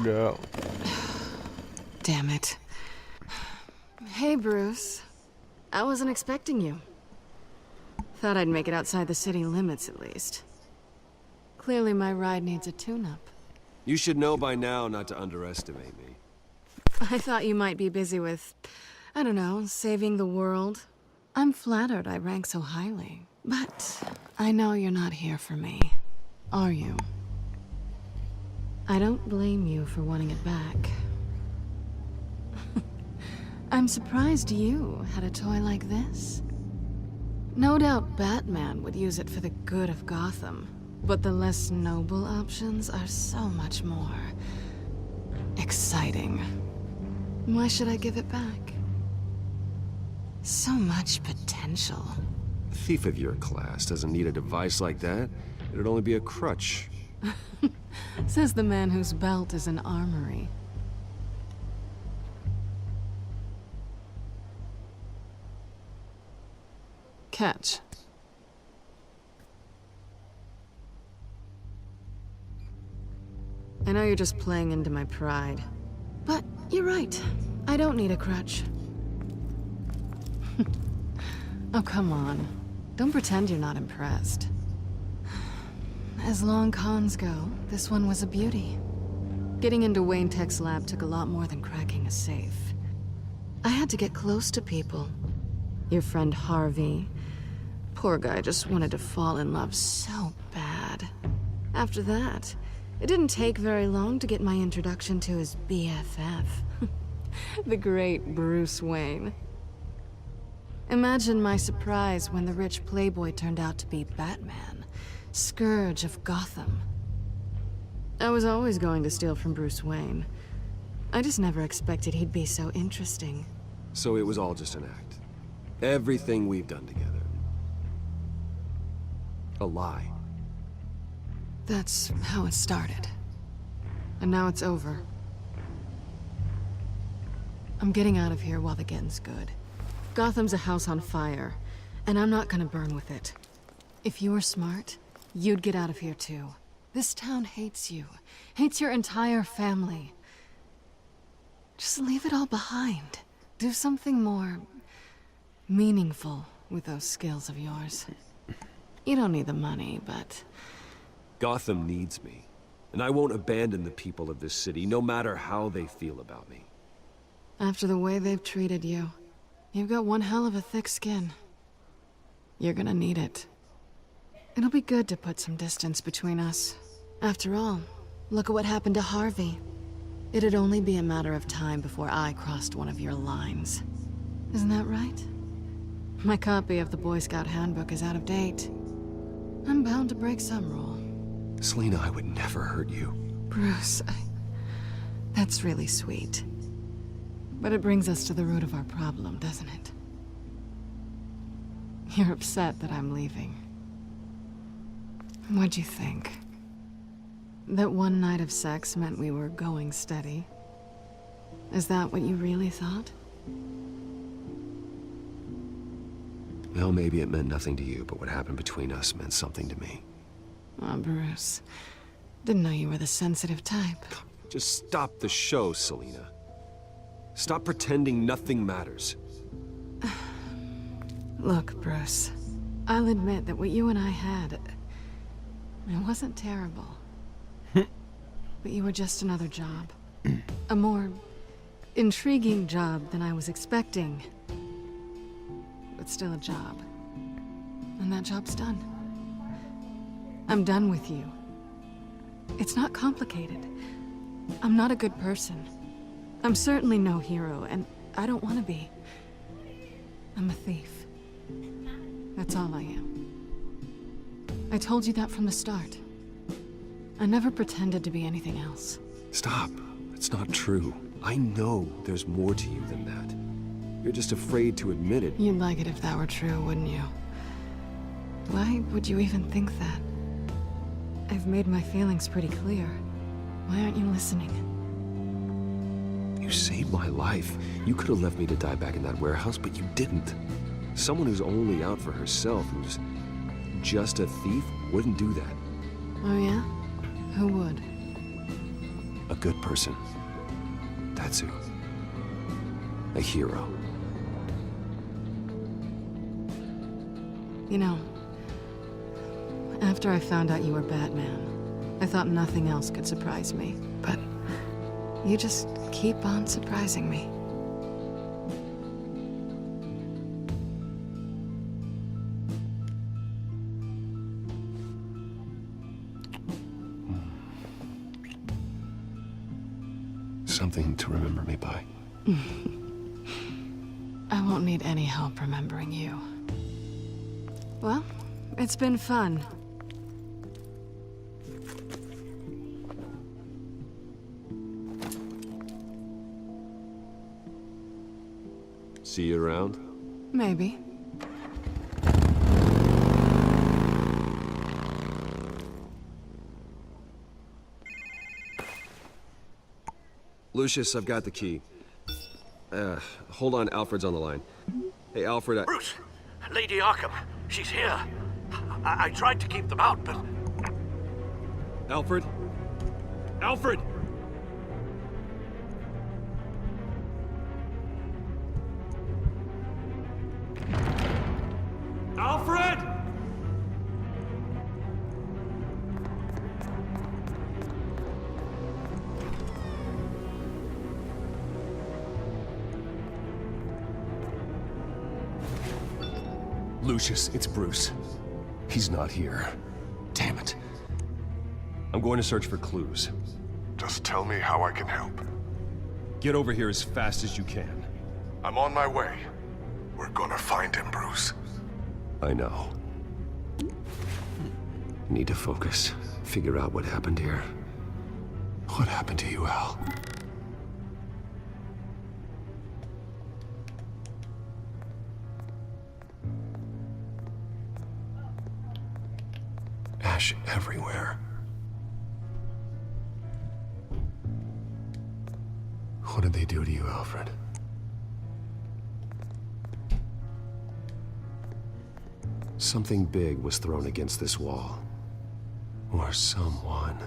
no. Damn it. Hey, Bruce. I wasn't expecting you. Thought I'd make it outside the city limits, at least. Clearly my ride needs a tune-up. You should know by now not to underestimate me. I thought you might be busy with, I don't know, saving the world. I'm flattered I rank so highly. But I know you're not here for me, are you? I don't blame you for wanting it back. I'm surprised you had a toy like this. No doubt Batman would use it for the good of Gotham, but the less noble options are so much more exciting. Why should I give it back? So much potential. A thief of your class doesn't need a device like that. It'd only be a crutch. Says the man whose belt is an armory. Catch. I know you're just playing into my pride, but you're right. I don't need a crutch. Oh, come on. Don't pretend you're not impressed. As long cons go, this one was a beauty. Getting into Wayne Tech's lab took a lot more than cracking a safe. I had to get close to people. Your friend Harvey. Poor guy just wanted to fall in love so bad. After that, it didn't take very long to get my introduction to his BFF. The great Bruce Wayne. Imagine my surprise when the rich playboy turned out to be Batman, Scourge of Gotham. I was always going to steal from Bruce Wayne. I just never expected he'd be so interesting. So it was all just an act. Everything we've done together. A lie. That's how it started. And now it's over. I'm getting out of here while the getting's good. Gotham's a house on fire, and I'm not gonna burn with it. If you were smart, you'd get out of here too. This town hates you. Hates your entire family. Just leave it all behind. Do something more meaningful with those skills of yours. You don't need the money, but... Gotham needs me. And I won't abandon the people of this city, no matter how they feel about me. After the way they've treated you, you've got one hell of a thick skin. You're gonna need it. It'll be good to put some distance between us. After all, look at what happened to Harvey. It'd only be a matter of time before I crossed one of your lines. Isn't that right? My copy of the Boy Scout Handbook is out of date. I'm bound to break some rule. Selina, I would never hurt you. Bruce, that's really sweet. But it brings us to the root of our problem, doesn't it? You're upset that I'm leaving. What'd you think? That one night of sex meant we were going steady? Is that what you really thought? Well, maybe it meant nothing to you, but what happened between us meant something to me. Oh, Bruce. Didn't know you were the sensitive type. Just stop the show, Selina. Stop pretending nothing matters. Look, Bruce. I'll admit that what you and I had... it wasn't terrible. But you were just another job. A more intriguing job than I was expecting. But still a job. And that job's done. I'm done with you. It's not complicated. I'm not a good person. I'm certainly no hero, and I don't want to be. I'm a thief. That's all I am. I told you that from the start. I never pretended to be anything else. Stop. It's not true. I know there's more to you than that. You're just afraid to admit it. You'd like it if that were true, wouldn't you? Why would you even think that? I've made my feelings pretty clear. Why aren't you listening? You saved my life. You could have left me to die back in that warehouse, but you didn't. Someone who's only out for herself, who's just a thief, wouldn't do that. Oh yeah? Who would? A good person. That's who. A hero. You know, after I found out you were Batman, I thought nothing else could surprise me. But you just keep on surprising me. Something to remember me by. I won't need any help remembering you. Well, it's been fun. See you around? Maybe. Lucius, I've got the key. Hold on, Alfred's on the line. Hey, Alfred, Bruce! Lady Arkham, she's here. I tried to keep them out, but... Alfred? Alfred! Alfred! Lucius, it's Bruce. He's not here. Damn it. I'm going to search for clues. Just tell me how I can help. Get over here as fast as you can. I'm on my way. We're gonna find him, Bruce. I know. Need to focus. Figure out what happened here. What happened to you, Al? Ash everywhere. What did they do to you, Alfred? Something big was thrown against this wall. Or someone.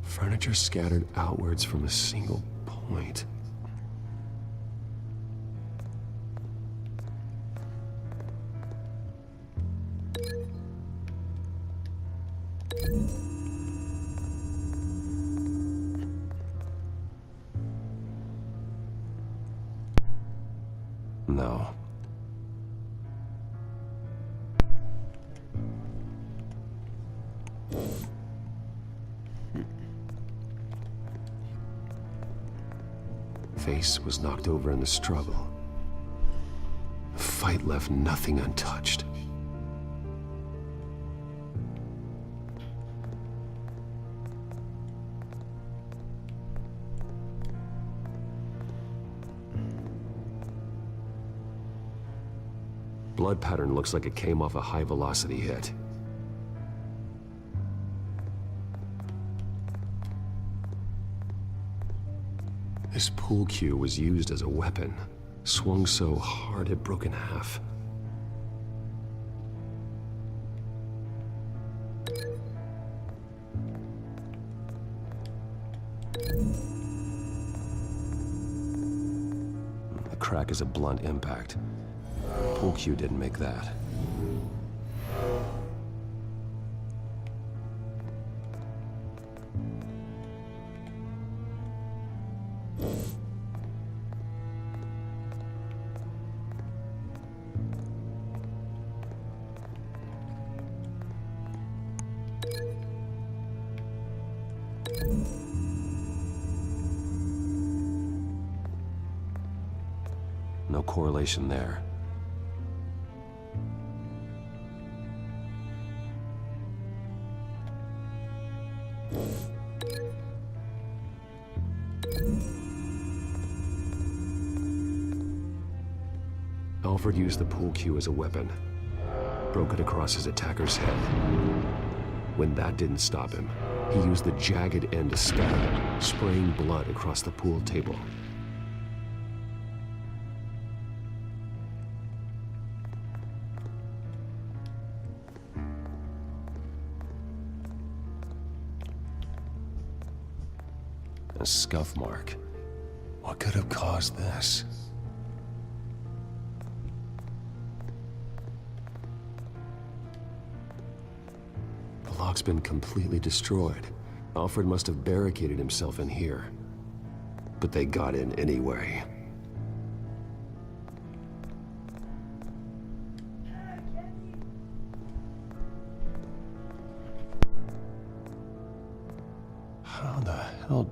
Furniture scattered outwards from a single point. No. Face was knocked over in the struggle. The fight left nothing untouched. Blood pattern looks like it came off a high-velocity hit. This pool cue was used as a weapon, swung so hard it broke in half. The crack is a blunt impact. Pool cue didn't make that. No correlation there. Alfred used the pool cue as a weapon. Broke it across his attacker's head. When that didn't stop him, he used the jagged end to stab, spraying blood across the pool table. A scuff mark. What could have caused this? The lock's been completely destroyed. Alfred must have barricaded himself in here. But they got in anyway. How the hell...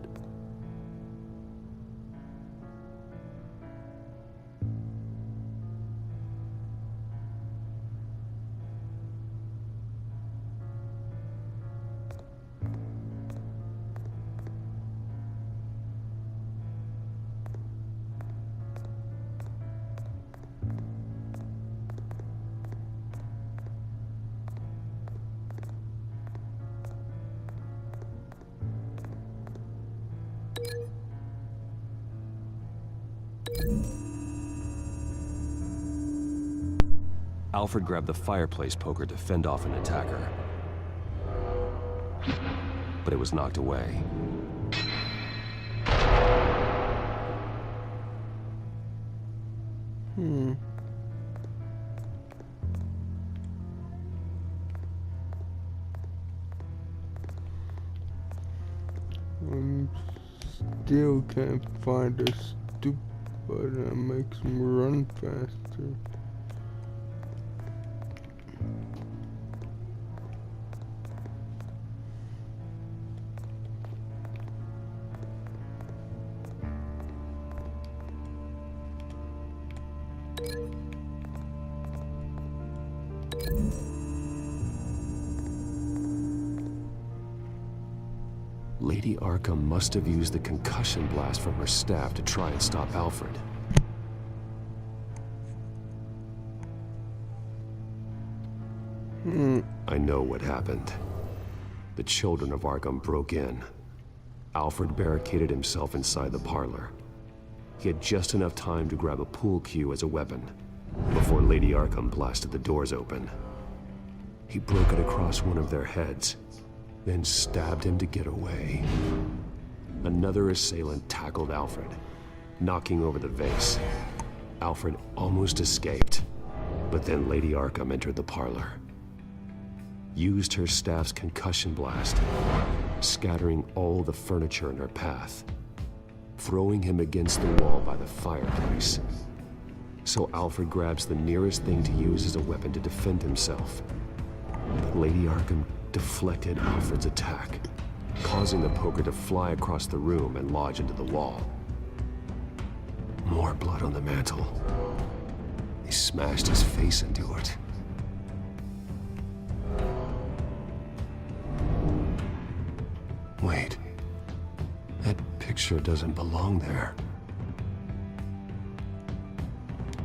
Alfred grabbed the fireplace poker to fend off an attacker. But it was knocked away. Still can't find a stupid button that makes him run faster. Lady Arkham must have used the concussion blast from her staff to try and stop Alfred. I know what happened. The children of Arkham broke in. Alfred barricaded himself inside the parlor. He had just enough time to grab a pool cue as a weapon before Lady Arkham blasted the doors open. He broke it across one of their heads, then stabbed him to get away. Another assailant tackled Alfred, knocking over the vase. Alfred almost escaped, but then Lady Arkham entered the parlor, used her staff's concussion blast, scattering all the furniture in her path, throwing him against the wall by the fireplace. So Alfred grabs the nearest thing to use as a weapon to defend himself. But Lady Arkham deflected Alfred's attack, causing the poker to fly across the room and lodge into the wall. More blood on the mantle. He smashed his face into it. Wait. That picture doesn't belong there.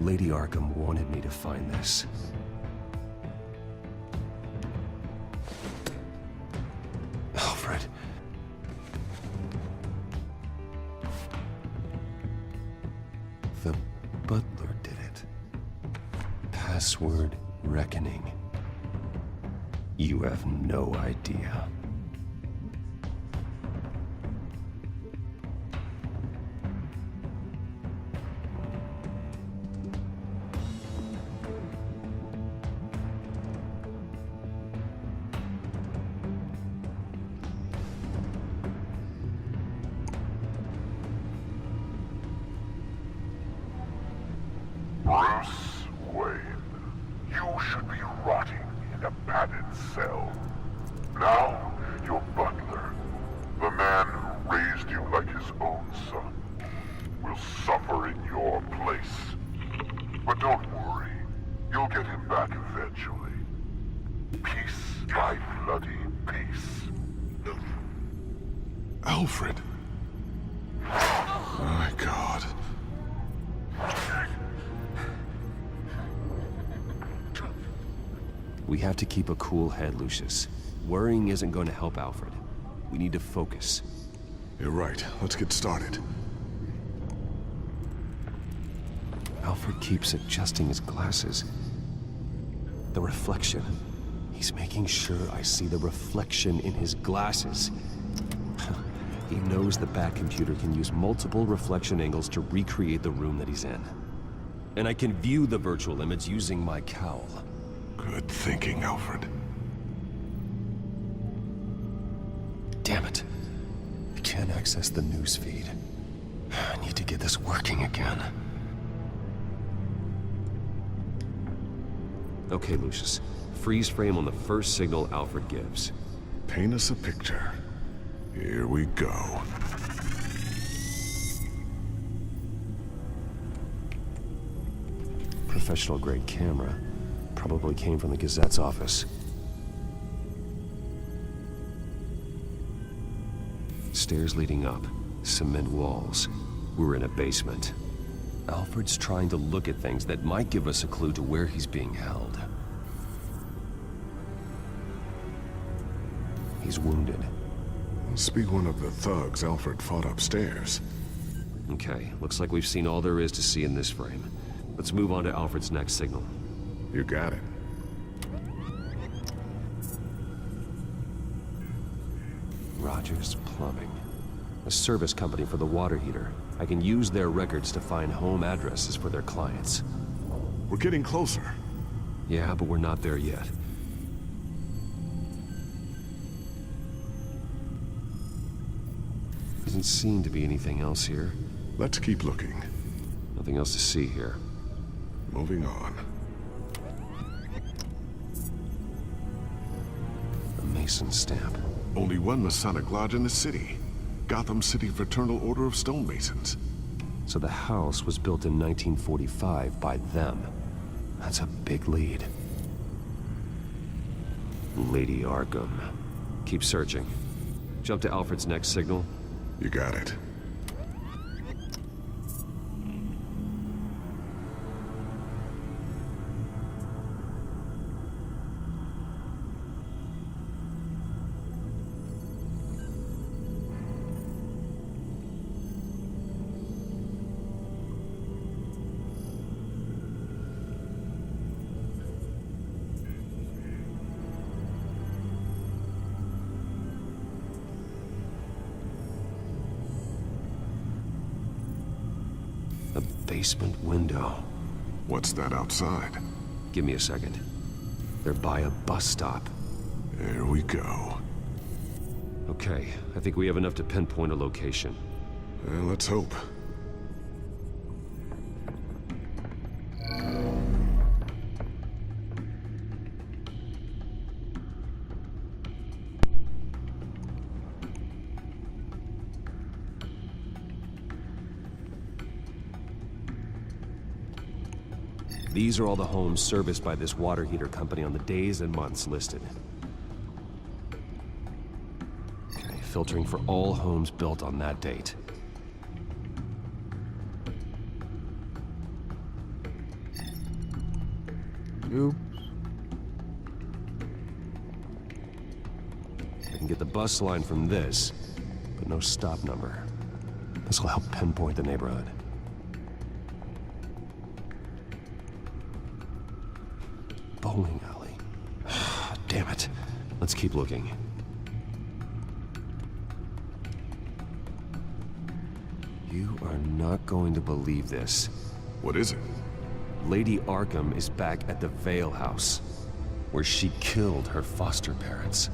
Lady Arkham wanted me to find this. Alfred. The butler did it. Password reckoning. You have no idea. Bruce Wayne, you should be rotting in a padded cell. Now, your butler, the man who raised you like his own son, will suffer in your place. But don't worry, you'll get him back eventually. Peace by bloody peace. Alfred. My God. We have to keep a cool head, Lucius. Worrying isn't going to help Alfred. We need to focus. You're right. Let's get started. Alfred keeps adjusting his glasses. The reflection. He's making sure I see the reflection in his glasses. He knows the Batcomputer can use multiple reflection angles to recreate the room that he's in. And I can view the virtual image using my cowl. Good thinking, Alfred. Damn it. I can't access the news feed. I need to get this working again. Okay, Lucius. Freeze frame on the first signal Alfred gives. Paint us a picture. Here we go. Professional-grade camera. Probably came from the Gazette's office. Stairs leading up. Cement walls. We're in a basement. Alfred's trying to look at things that might give us a clue to where he's being held. He's wounded. Must be one of the thugs Alfred fought upstairs. Okay, looks like we've seen all there is to see in this frame. Let's move on to Alfred's next signal. You got it. Rogers Plumbing. A service company for the water heater. I can use their records to find home addresses for their clients. We're getting closer. Yeah, but we're not there yet. Doesn't seem to be anything else here. Let's keep looking. Nothing else to see here. Moving on. A Mason stamp. Only one Masonic lodge in the city. Gotham City Fraternal Order of Stonemasons. So the house was built in 1945 by them. That's a big lead. Lady Arkham. Keep searching. Jump to Alfred's next signal. You got it. A basement window. What's that outside? Give me a second. They're by a bus stop. There we go. Okay, I think we have enough to pinpoint a location. Well, let's hope. These are all the homes serviced by this water heater company on the days and months listed. Okay, filtering for all homes built on that date. Oops. I can get the bus line from this, but no stop number. This will help pinpoint the neighborhood. Bowling alley. Damn it. Let's keep looking. You are not going to believe this. What is it? Lady Arkham is back at the Vale House, where she killed her foster parents.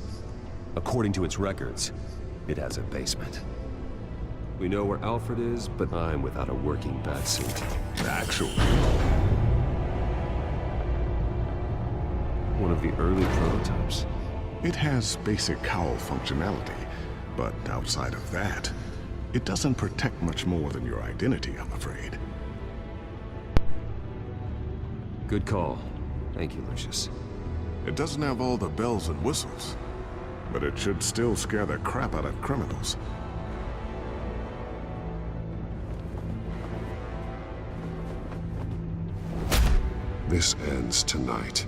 According to its records, it has a basement. We know where Alfred is, but I'm without a working batsuit. Actually. One of the early prototypes. It has basic cowl functionality, but outside of that, it doesn't protect much more than your identity, I'm afraid. Good call. Thank you, Lucius. It doesn't have all the bells and whistles, but it should still scare the crap out of criminals. This ends tonight.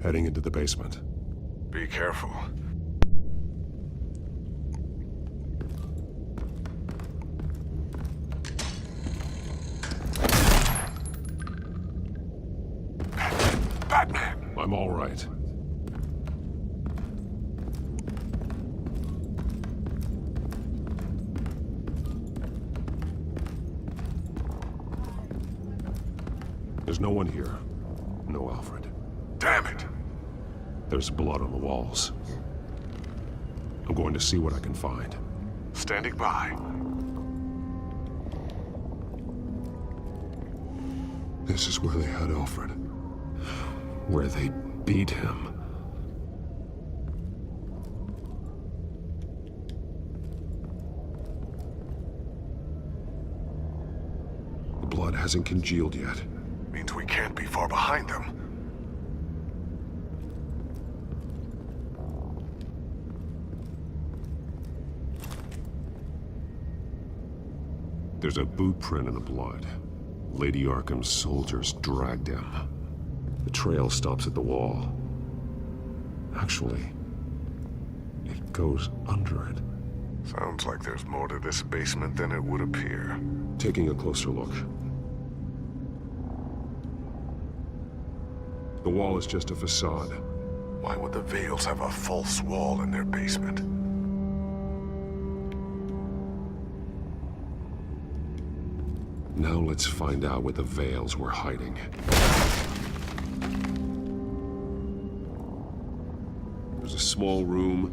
Heading into the basement. Be careful. Batman! I'm all right. There's no one here. No Alfred. Damn it! There's blood on the walls. I'm going to see what I can find. Standing by. This is where they had Alfred. Where they beat him. The blood hasn't congealed yet. Means we can't be far behind them. There's a boot print in the blood. Lady Arkham's soldiers dragged him. The trail stops at the wall. Actually, it goes under it. Sounds like there's more to this basement than it would appear. Taking a closer look. The wall is just a facade. Why would the Vales have a false wall in their basement? Now let's find out what the Vales were hiding. There's a small room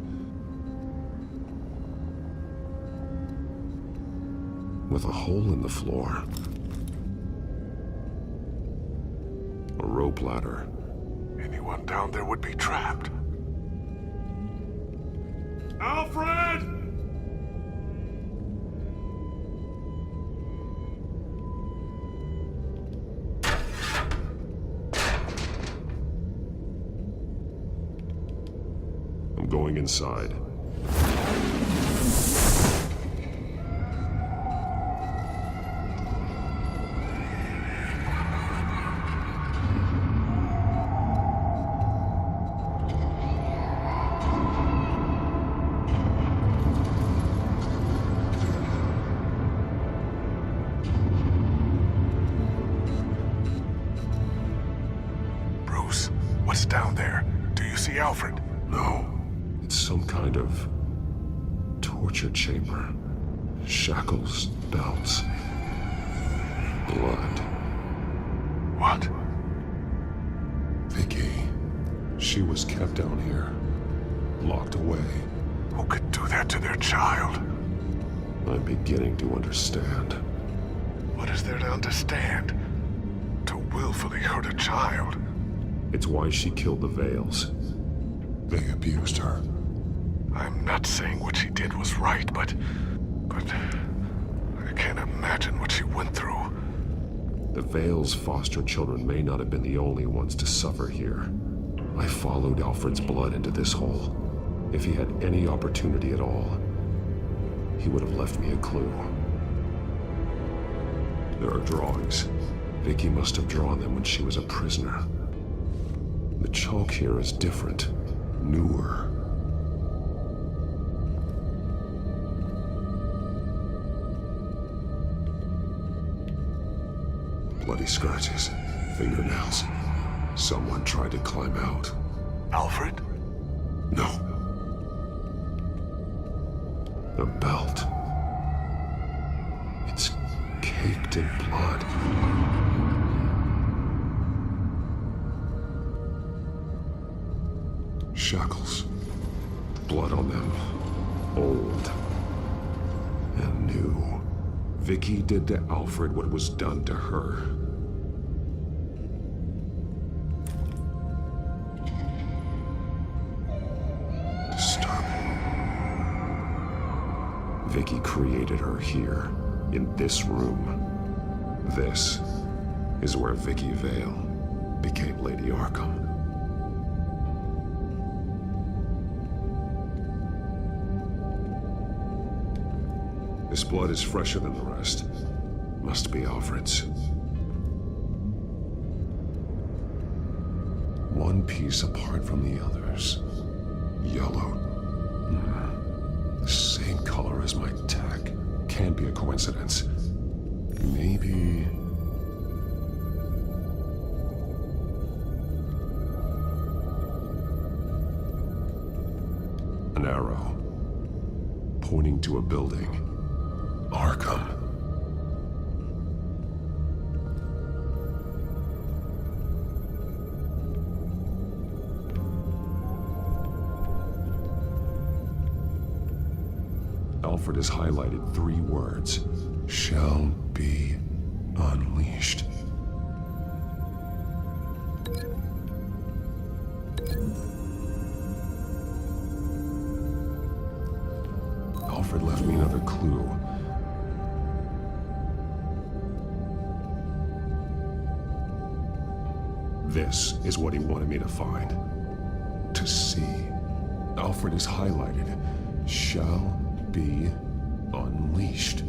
with a hole in the floor. A rope ladder. Anyone down there would be trapped. Alfred! I'm going inside. Bruce, what's down there? Do you see Alfred? No. It's some kind of torture chamber. Shackles, belts, blood. What? Vicky. She was kept down here. Locked away. Who could do that to their child? I'm beginning to understand. What is there to understand? To willfully hurt a child? It's why she killed the Vales. They abused her. I'm not saying what she did was right, but I can't imagine what she went through. The Vales' foster children may not have been the only ones to suffer here. I followed Alfred's blood into this hole. If he had any opportunity at all, he would have left me a clue. There are drawings. Vicky must have drawn them when she was a prisoner. The chalk here is different, newer. Bloody scratches, fingernails. Someone tried to climb out. Alfred? No. A belt. It's caked in blood. Shackles. Blood on them. Old. And new. Vicky did to Alfred what was done to her. Disturbing. Vicky created her here, in this room. This is where Vicky Vale became Lady Arkham. This blood is fresher than the rest. Must be Alfred's. One piece apart from the others. Yellow. The same color as my tech. Can't be a coincidence. Maybe... An arrow. Pointing to a building. Arkham. Alfred has highlighted 3 words. Shall be unleashed. Alfred left me another clue. This is what he wanted me to find. To see. Alfred is highlighted. Shall be unleashed.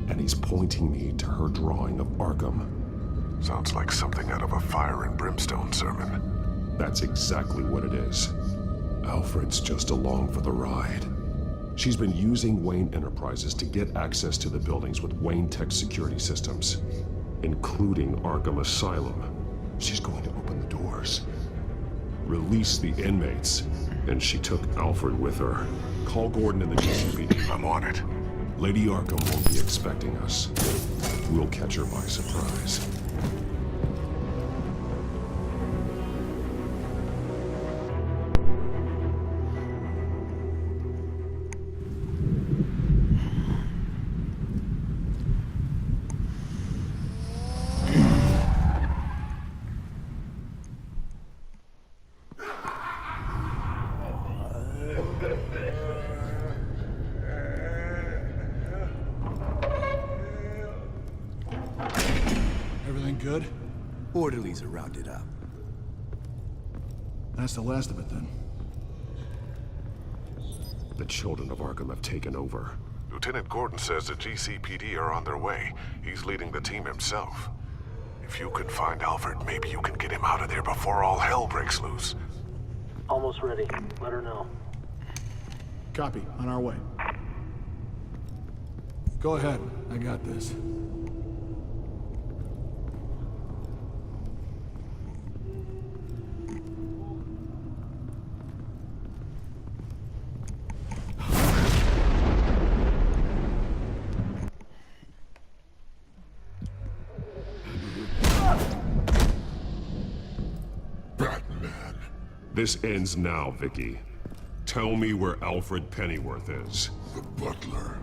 And he's pointing me to her drawing of Arkham. Sounds like something out of a fire and brimstone sermon. That's exactly what it is. Alfred's just along for the ride. She's been using Wayne Enterprises to get access to the buildings with Wayne Tech security systems, including Arkham Asylum. She's going to open the doors, release the inmates, and she took Alfred with her. Call Gordon and the GCPD. I'm on it. Lady Arkham won't be expecting us. We'll catch her by surprise. Everything good? Orderlies are rounded up. That's the last of it then. The children of Arkham have taken over. Lieutenant Gordon says the GCPD are on their way. He's leading the team himself. If you can find Alfred, maybe you can get him out of there before all hell breaks loose. Almost ready. Let her know. Copy. On our way. Go ahead. I got this. Batman. This ends now, Vicky. Tell me where Alfred Pennyworth is. The butler.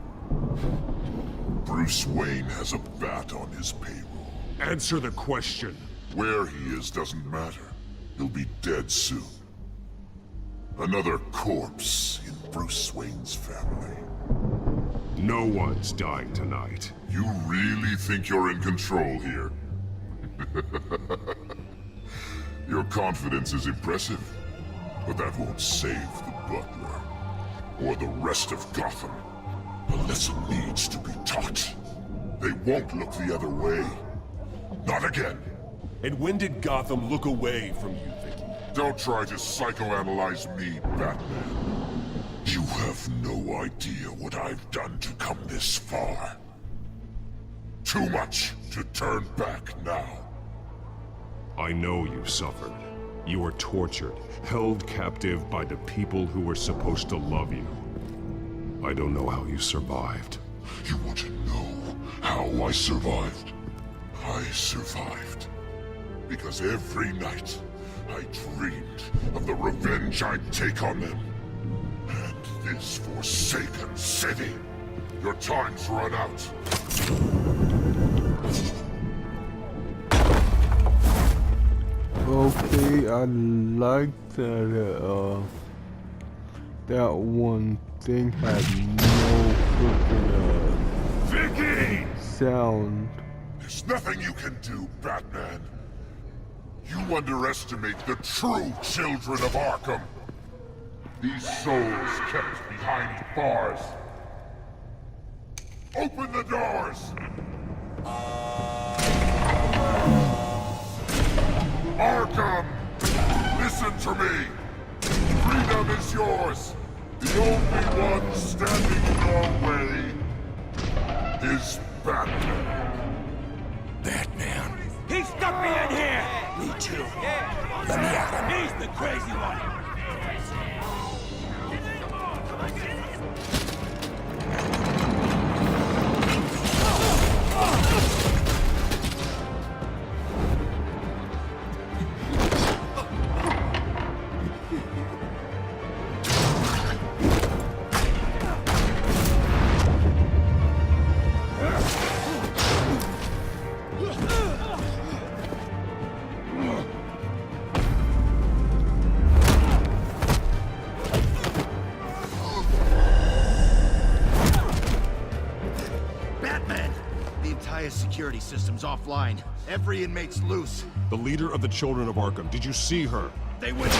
Bruce Wayne has a bat on his payroll. Answer the question. Where he is doesn't matter. He'll be dead soon. Another corpse in Bruce Wayne's family. No one's dying tonight. You really think you're in control here? Your confidence is impressive, but that won't save the butler, or the rest of Gotham. A lesson needs to be taught. They won't look the other way. Not again. And when did Gotham look away from you, Vicky? Don't try to psychoanalyze me, Batman. You have no idea what I've done to come this far. Too much to turn back now. I know you suffered. You were tortured, held captive by the people who were supposed to love you. I don't know how you survived. You want to know how I survived? I survived because every night I dreamed of the revenge I'd take on them. And this forsaken city. Your time's run out. Okay, I like that, that one thing had no freaking, Vicky! sound. There's nothing you can do, Batman. You underestimate the true children of Arkham. These souls kept behind bars. Open the doors! Arkham! This to me! Freedom is yours! The only one standing in your way is Batman. Batman. He stuck me in here! Me too. Let me at him. He's the crazy one! Security system's offline. Every inmate's loose. The leader of the Children of Arkham. Did you see her? They went.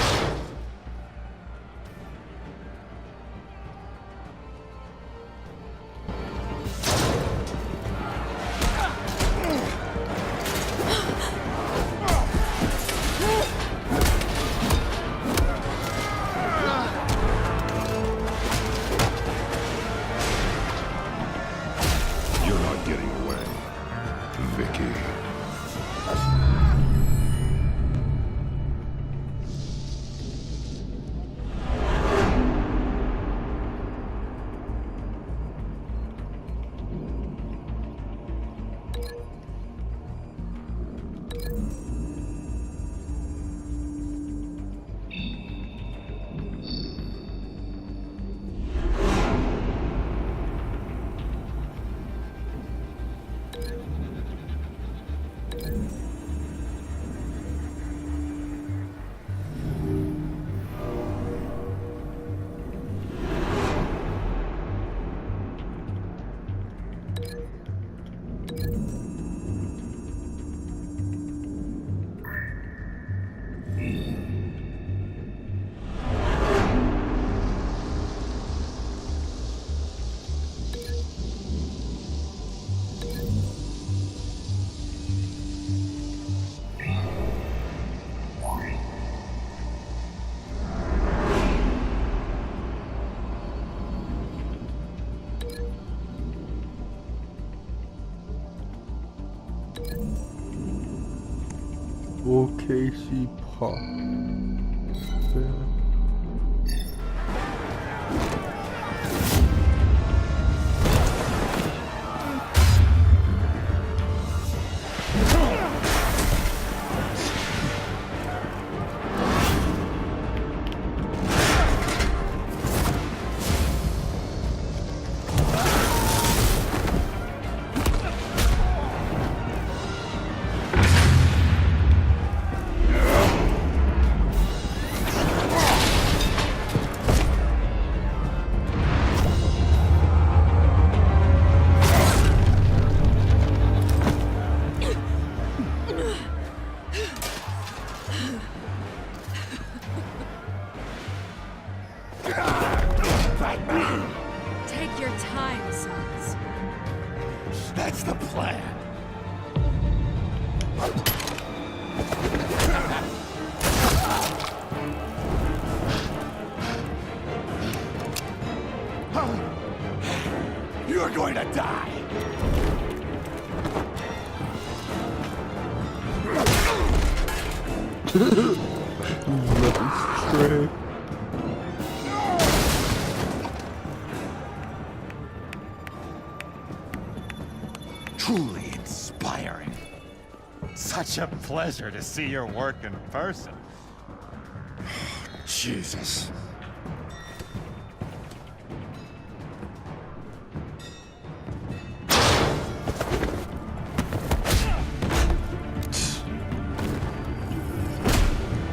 You're not getting away, Vicky. OKC Park. Yeah. Take your time, Sons. That's the plan. You're going to die. Straight. Truly inspiring. Such a pleasure to see your work in person. Jesus.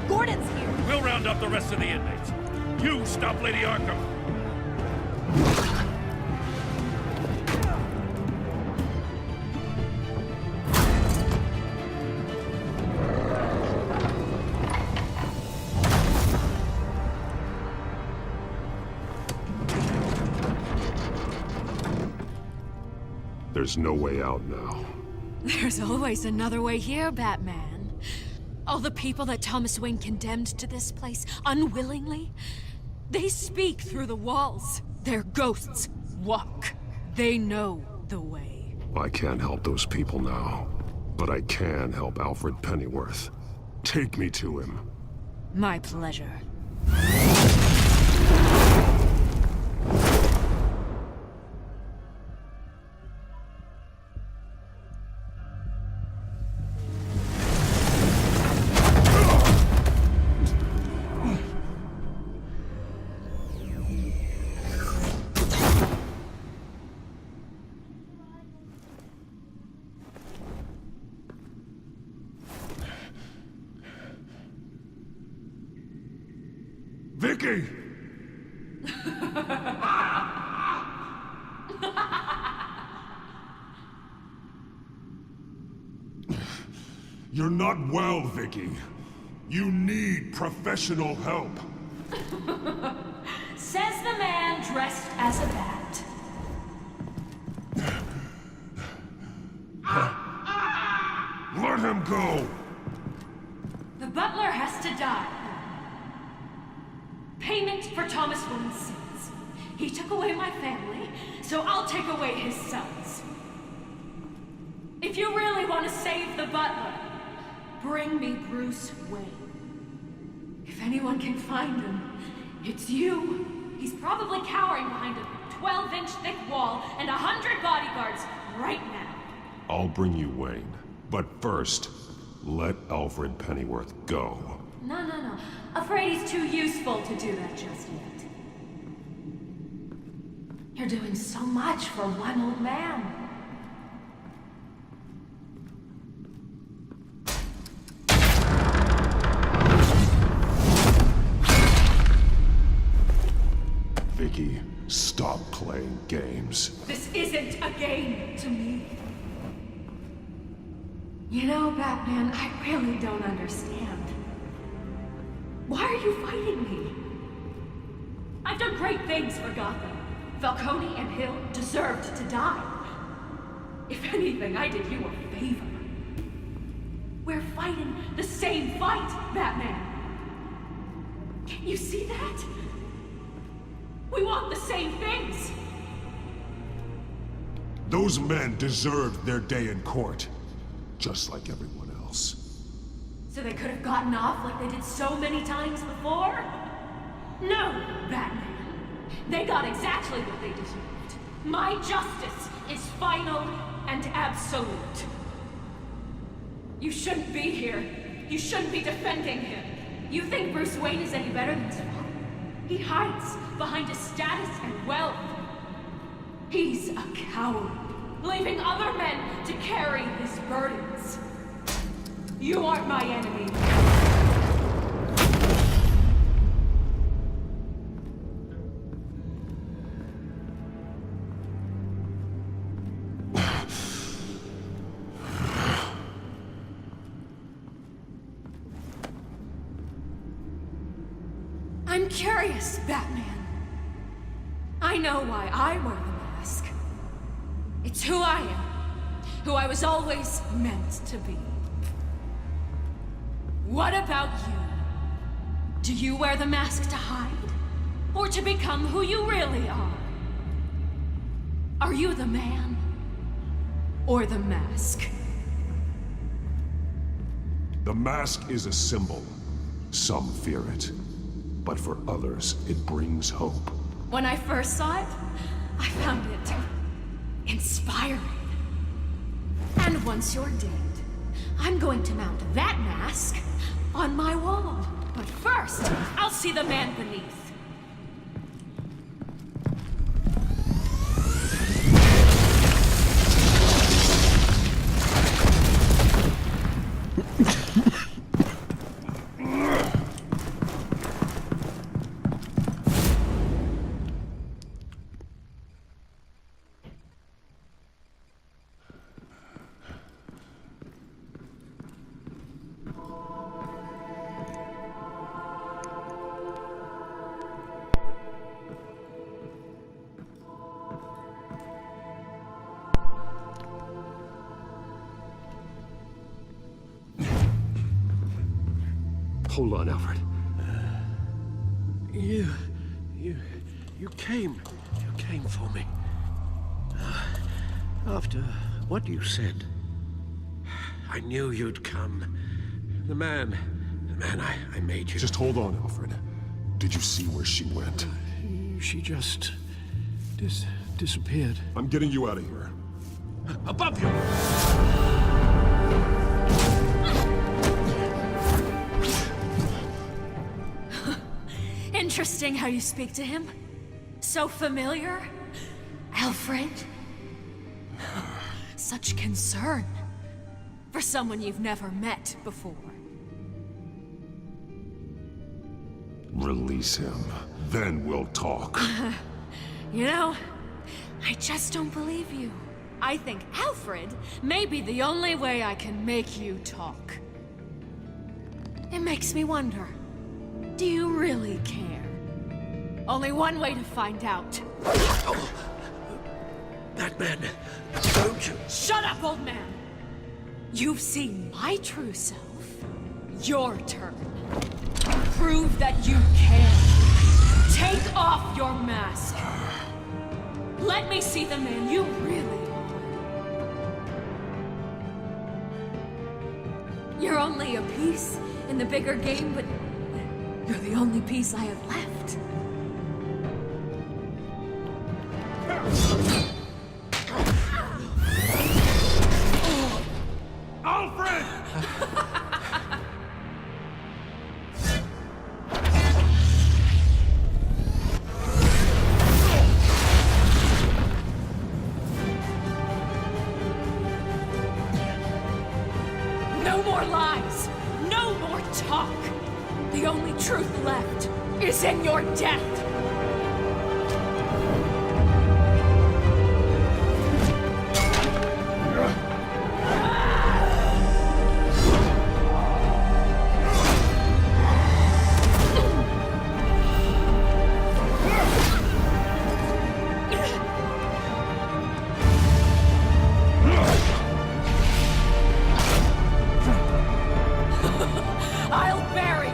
Gordon's here. We'll round up the rest of the inmates. You stop Lady Arkham. There's no way out now. There's always another way here, Batman. All the people that Thomas Wayne condemned to this place, unwillingly, they speak through the walls. Their ghosts walk. They know the way. I can't help those people now, but I can help Alfred Pennyworth. Take me to him. My pleasure. Vicky! You're not well, Vicky. You need professional help. Says the man dressed as a bat. Let him go! The butler has to die. Payment for Thomas Wayne's sins. He took away my family, so I'll take away his sons. If you really want to save the butler, bring me Bruce Wayne. If anyone can find him, it's you. He's probably cowering behind a 12-inch thick wall and 100 bodyguards right now. I'll bring you Wayne. But first, let Alfred Pennyworth go. No. Afraid he's too useful to do that just yet. You're doing so much for one old man. Vicky, stop playing games. This isn't a game to me. You know, Batman, I really don't understand. Why are you fighting me? I've done great things for Gotham. Falcone and Hill deserved to die. If anything, I did you a favor. We're fighting the same fight, Batman. Can't you see that? We want the same things. Those men deserved their day in court, just like everyone else. So they could have gotten off like they did so many times before? No, Batman. They got exactly what they deserved. My justice is final and absolute. You shouldn't be here. You shouldn't be defending him. You think Bruce Wayne is any better than his father? He hides behind his status and wealth. He's a coward, leaving other men to carry his burdens. You aren't my enemy. I'm curious, Batman. I know why I wear the mask. It's who I am, who I was always meant to be. What about you? Do you wear the mask to hide? Or to become who you really are? Are you the man? Or the mask? The mask is a symbol. Some fear it. But for others, it brings hope. When I first saw it, I found it inspiring. And once you're dead, I'm going to mount that mask on my wall. But first, I'll see the man beneath. Hold on, Alfred. You came for me. After what you said, I knew you'd come. The man I made you. Just hold on, Alfred. Did you see where she went? She just disappeared. I'm getting you out of here. Above you! Interesting how you speak to him. So familiar. Alfred. Such concern. For someone you've never met before. Release him. Then we'll talk. You know, I just don't believe you. I think Alfred may be the only way I can make you talk. It makes me wonder, do you really care? Only one way to find out. That man, don't you? Shut up, old man! You've seen my true self. Your turn. Prove that you can. Take off your mask. Let me see the man you really are. You're only a piece in the bigger game, but you're the only piece I have left. Alfred! No more lies! No more talk! The only truth left is in your death! I'll bury you!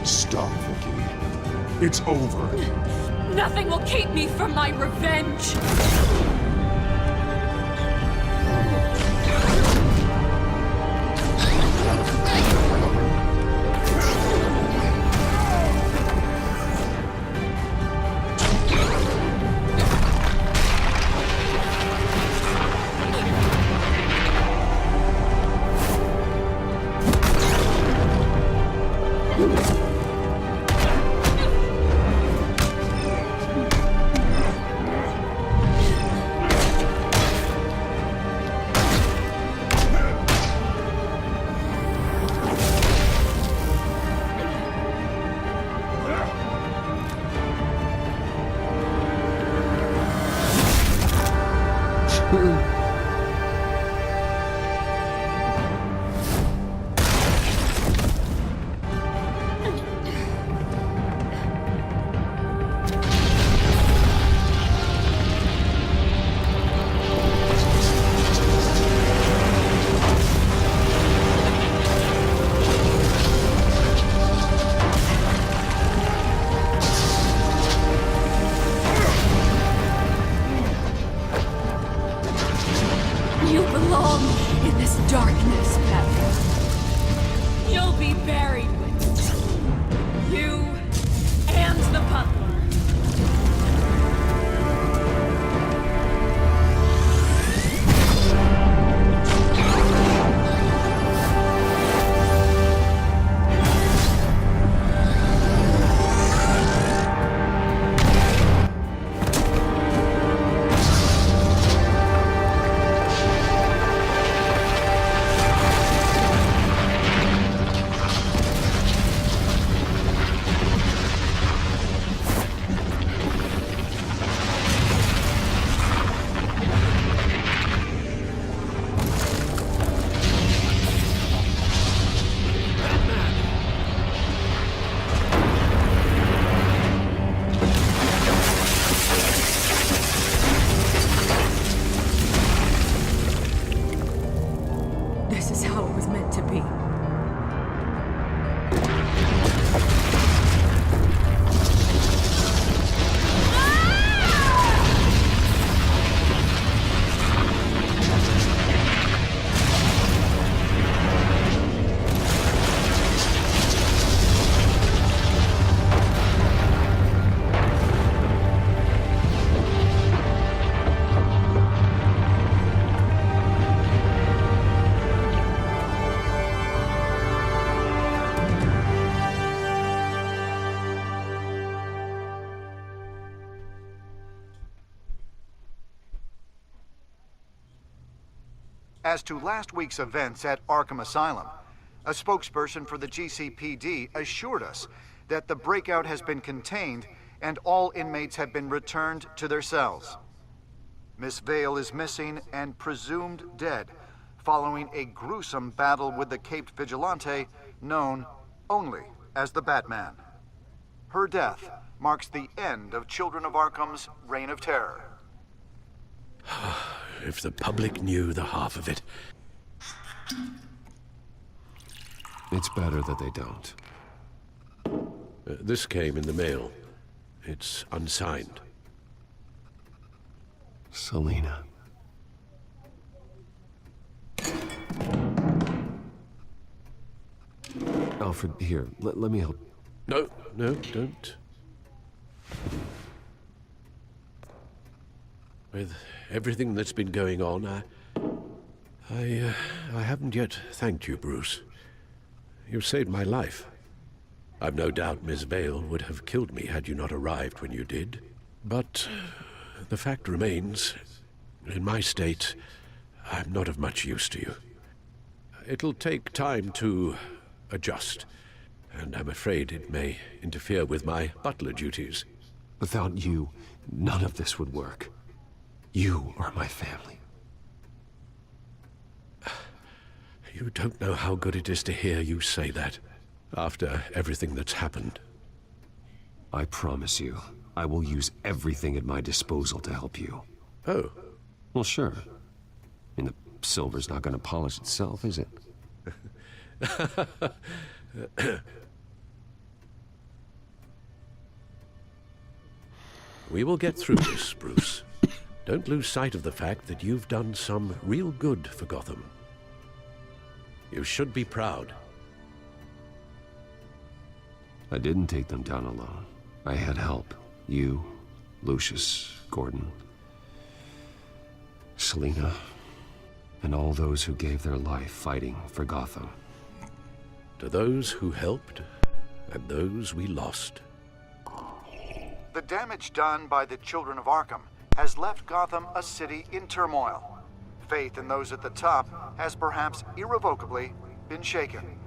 Stop, Vicky. It's over. Nothing will keep me from my revenge! You belong In this darkness, Batman, you'll be buried with it. You and the butler. This is how it was meant to be. As to last week's events at Arkham Asylum, a spokesperson for the GCPD assured us that the breakout has been contained and all inmates have been returned to their cells. Miss Vale is missing and presumed dead following a gruesome battle with the caped vigilante known only as the Batman. Her death marks the end of Children of Arkham's reign of terror. If the public knew the half of it. It's better that they don't. This came in the mail. It's unsigned. Selina. Alfred, here, let me help. No, don't. With everything that's been going on, I haven't yet thanked you, Bruce. You've saved my life. I've no doubt Miss Vale would have killed me had you not arrived when you did. But the fact remains, in my state, I'm not of much use to you. It'll take time to adjust, and I'm afraid it may interfere with my butler duties. Without you, none of this would work. You are my family. You don't know how good it is to hear you say that, after everything that's happened. I promise you, I will use everything at my disposal to help you. Oh. Well, sure. I mean, the silver's not going to polish itself, is it? We will get through this, Bruce. Don't lose sight of the fact that you've done some real good for Gotham. You should be proud. I didn't take them down alone. I had help. You, Lucius, Gordon, Selina, and all those who gave their life fighting for Gotham. To those who helped, and those we lost. The damage done by the Children of Arkham has left Gotham a city in turmoil. Faith in those at the top has perhaps irrevocably been shaken.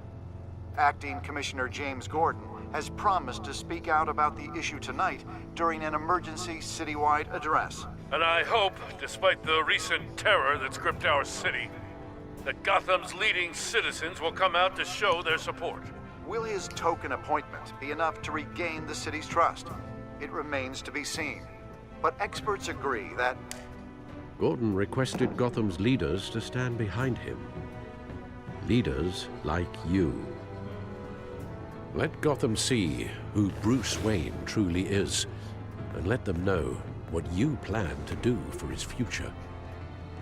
Acting Commissioner James Gordon has promised to speak out about the issue tonight during an emergency citywide address. And I hope, despite the recent terror that's gripped our city, that Gotham's leading citizens will come out to show their support. Will his token appointment be enough to regain the city's trust? It remains to be seen. But experts agree that Gordon requested Gotham's leaders to stand behind him. Leaders like you. Let Gotham see who Bruce Wayne truly is, and let them know what you plan to do for his future.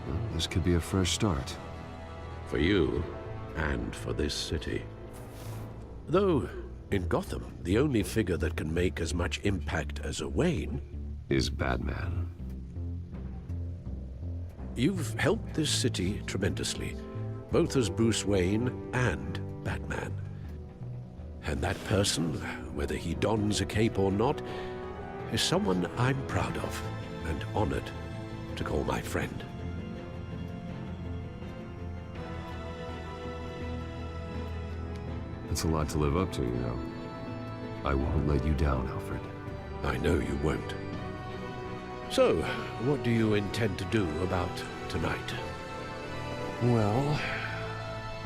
Well, this could be a fresh start. For you, and for this city. Though, in Gotham, the only figure that can make as much impact as a Wayne is Batman. You've helped this city tremendously, both as Bruce Wayne and Batman. And that person, whether he dons a cape or not, is someone I'm proud of and honored to call my friend. It's a lot to live up to, you know. I won't let you down, Alfred. I know you won't. So, what do you intend to do about tonight? Well,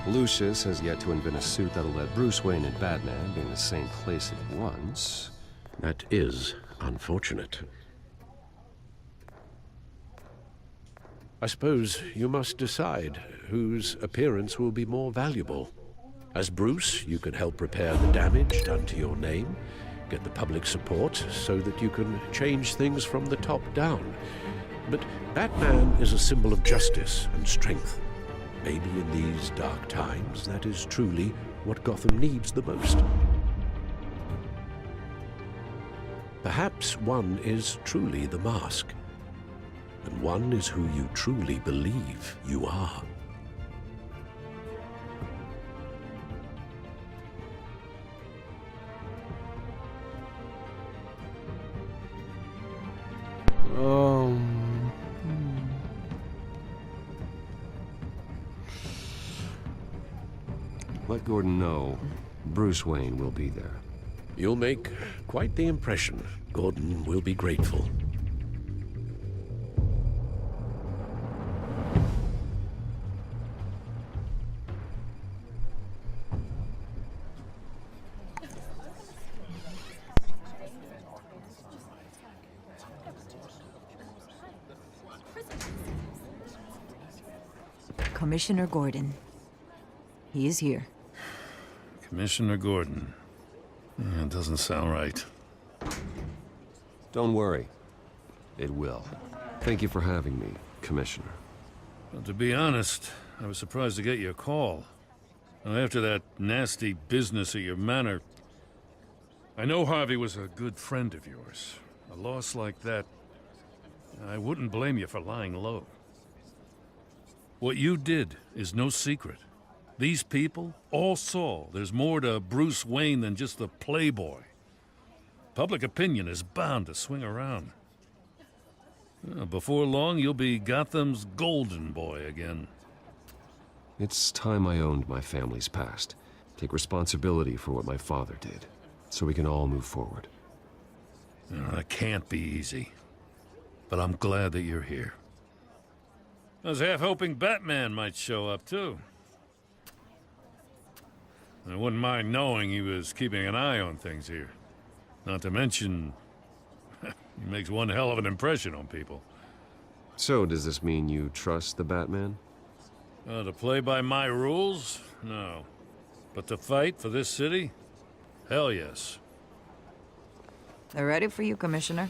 Lucius has yet to invent a suit that'll let Bruce Wayne and Batman be in the same place at once. That is unfortunate. I suppose you must decide whose appearance will be more valuable. As Bruce, you can help repair the damage done to your name, get the public support so that you can change things from the top down. But Batman is a symbol of justice and strength. Maybe in these dark times, that is truly what Gotham needs the most. Perhaps one is truly the mask, and one is who you truly believe you are. Let Gordon know Bruce Wayne will be there. You'll make quite the impression. Gordon will be grateful. Commissioner Gordon. He is here. Commissioner Gordon. It doesn't sound right. Don't worry. It will. Thank you for having me, Commissioner. Well, to be honest, I was surprised to get your call. Now, after that nasty business at your manor, I know Harvey was a good friend of yours. A loss like that, I wouldn't blame you for lying low. What you did is no secret. These people all saw there's more to Bruce Wayne than just the playboy. Public opinion is bound to swing around. Before long, you'll be Gotham's golden boy again. It's time I owned my family's past. Take responsibility for what my father did, so we can all move forward. That can't be easy. But I'm glad that you're here. I was half hoping Batman might show up, too. I wouldn't mind knowing he was keeping an eye on things here. Not to mention, he makes one hell of an impression on people. So, does this mean you trust the Batman? To play by my rules? No. But to fight for this city? Hell yes. They're ready for you, Commissioner.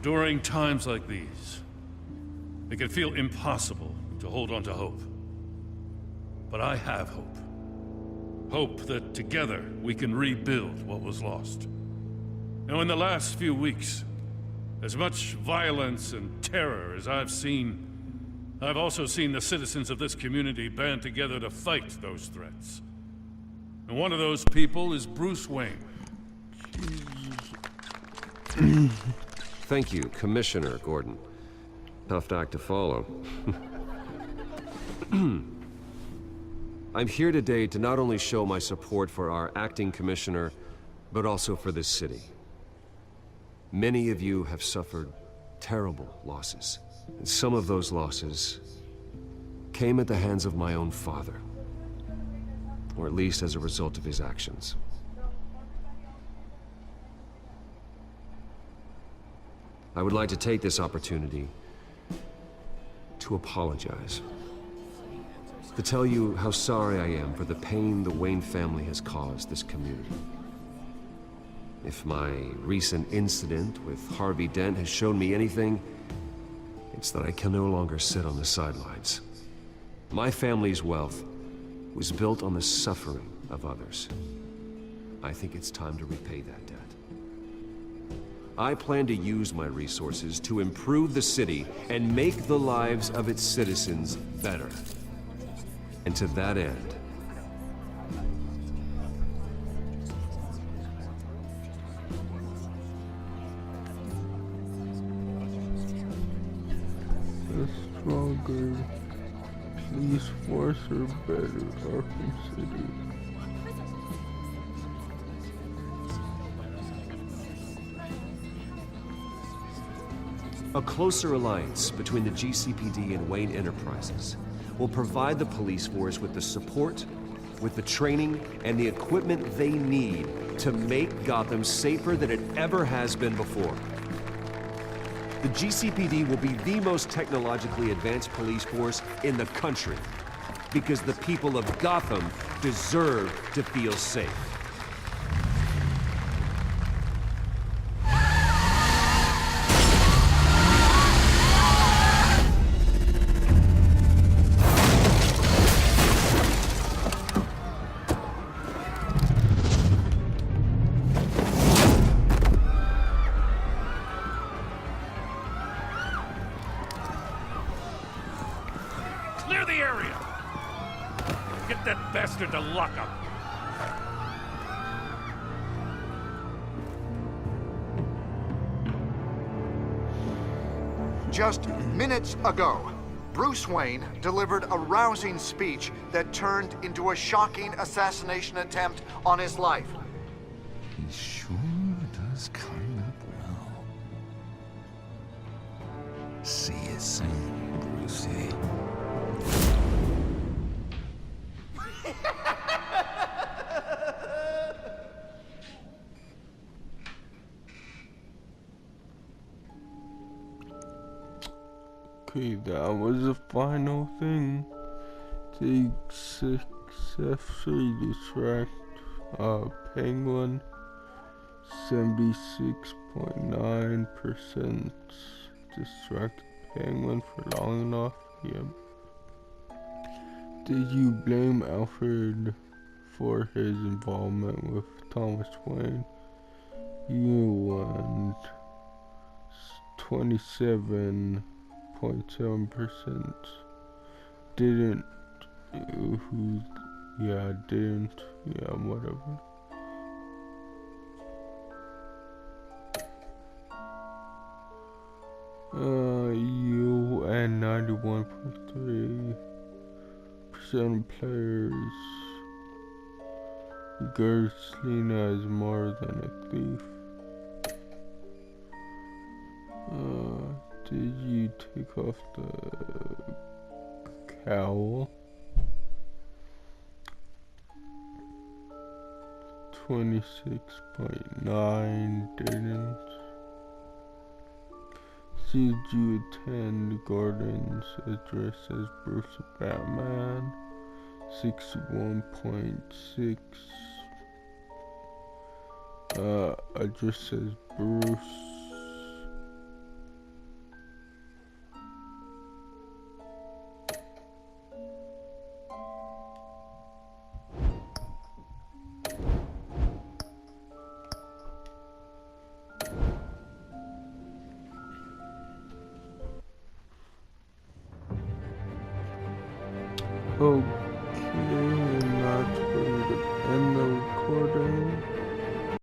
During times like these, it can feel impossible to hold on to hope. But I have hope. Hope that together we can rebuild what was lost. Now, in the last few weeks, as much violence and terror as I've seen, I've also seen the citizens of this community band together to fight those threats. And one of those people is Bruce Wayne. Thank you, Commissioner Gordon. Tough act to follow. I'm here today to not only show my support for our acting commissioner, but also for this city. Many of you have suffered terrible losses, and some of those losses came at the hands of my own father, or at least as a result of his actions. I would like to take this opportunity to apologize. To tell you how sorry I am for the pain the Wayne family has caused this community. If my recent incident with Harvey Dent has shown me anything, It's that I can no longer sit on the sidelines. My family's wealth was built on the suffering of others. I think it's time to repay that debt. I plan to use my resources to improve the city and make the lives of its citizens better. And to that end, a stronger police force or better Arkham City? a closer alliance between the GCPD and Wayne Enterprises will provide the police force with the support, with the training, and the equipment they need to make Gotham safer than it ever has been before. The GCPD will be the most technologically advanced police force in the country, because the people of Gotham deserve to feel safe. Clear the area! Get that bastard to lockup! Just minutes ago, Bruce Wayne delivered a rousing speech that turned into a shocking assassination attempt on his life. He sure does clean up well. See you soon, Brucey. Okay, that was the final thing. They successfully distract Penguin. 76.9% distract Penguin for long enough. Yep. Did you blame Alfred for his involvement with Thomas Wayne? You won 27.7%. Didn't. Didn't. Yeah, whatever. You and 91.3% of players regard Selina as more than a thief. Did you take off the cowl? 26.9 didn't. Did you attend Gordon's address as Bruce Batman? 61.6. Address as Bruce. Okay, and that's where to end the recording.